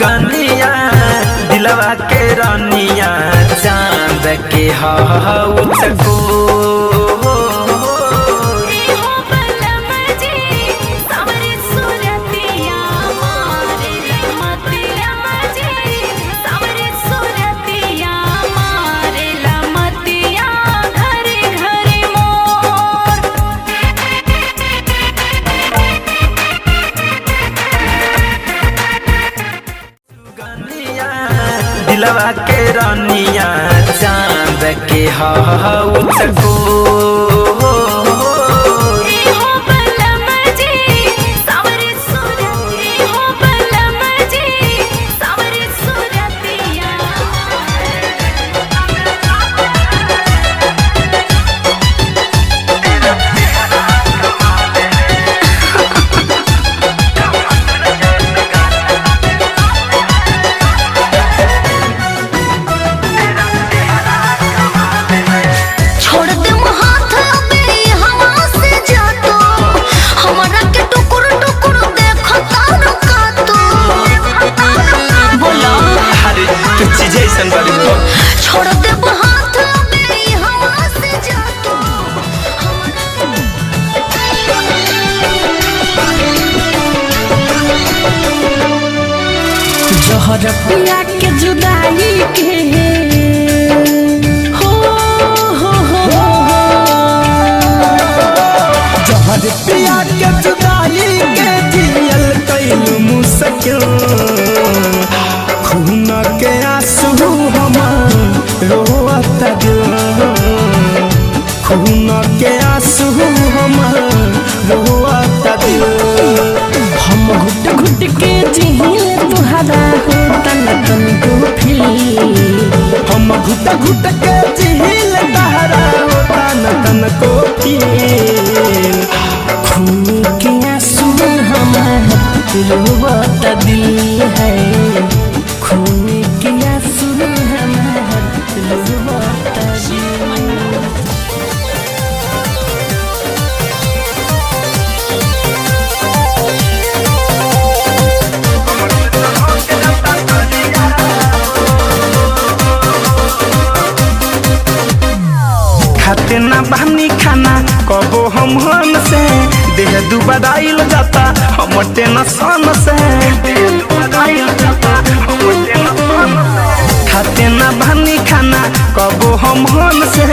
सुगनिया दिलवा के रानिया चांद के हाउ सको दिलवा के रानिया चांद के हाउ सको छोड़ दे हाथ मेरी हवा से जा तू जहर पिया के जुदाई के हो जहर पिया के जुदाई के जियल कैलू मुश्किल खून के आंसू हमार रोवत दिल खून के आंसू हमार रोवत दिल हम घुट घुट के जिहिले तुहरा होता न तनिको फील हम घुट घुट के जिहिल तहरा होता न तनको फील खून के आंसू हमार रोवत दिल है खून के आंसू हमार रोवत दिल खाते ना बहनी खाना कबो हम से देह दुबराइल जाता हम टेंशन से खाते ना बहनी खाना कबो हम से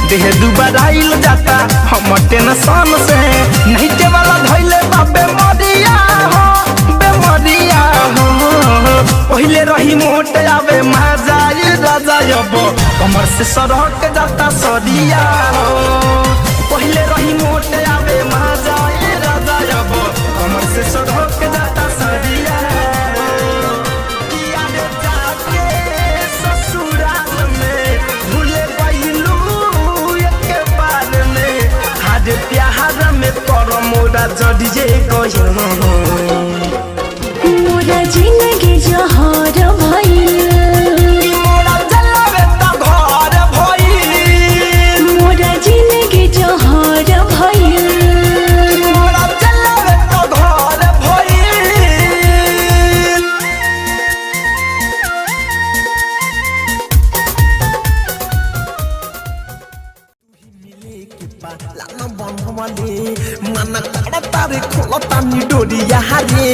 देह दुबराइल जाता हम टेंशन से नहीं के वाला धइले बाबे मरिया हो बेमरिया हो पहले रही मोट आवे मजाई राजा अब कमर से सरक जाता सरिया हो पहले रही मोट आवे मजाई राजा अब कमर से सरक जाता सरिया जाके ससुराल में भूले गइलू एक बार में हाथ प्यार में कर मोरा जड़िए गइल मोरा जिंदगी जहर भइल मोरा जलावे त घर भइल मोरा जिंदगी जहर भइल मोरा जलावे त घर भइल मिले के पाला न बनवाले मन तारे खोलता नि डोरिया रे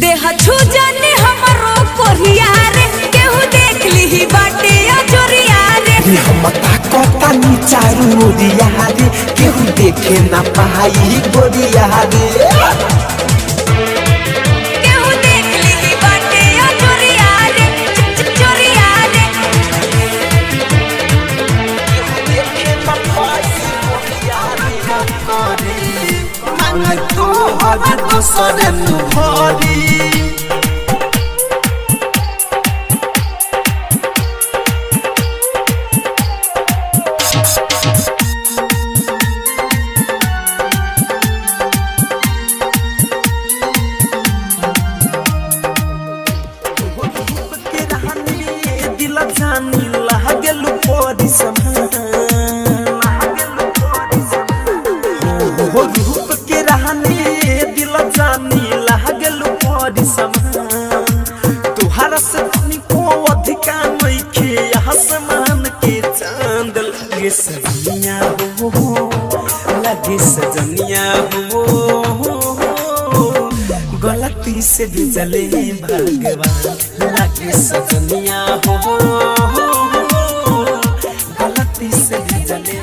देह छू जाने हमारो कोरिया रे केहू देख ली बाटे अजोरिया रे हम ताकता नि चारू ओरिया रे केहू देखे ना पाई गोरिया रे केहू देख ली बाटे अजोरिया रे चोरिया रे देखे ना पाई गोरिया रे मांग तो हर दूसरे तू भरी हमारी समान तुहरा से तनिको अधिका नइखे आसमान के चांद लगे सजनिया हो लगे सजनिया हो गलती से भी चले भगवान लगे सजनिया हो गलती से भी चले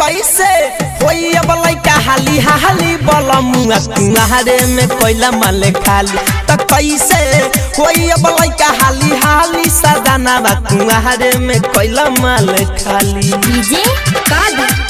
कैसे होई अब लइका हाली हाली बलमुआ कुंहारे में कोइला माले खाली त कैसे होई अब लइका हाली हाली सदाना बा कुंहारे में कोइला माले खाली डीजे कादर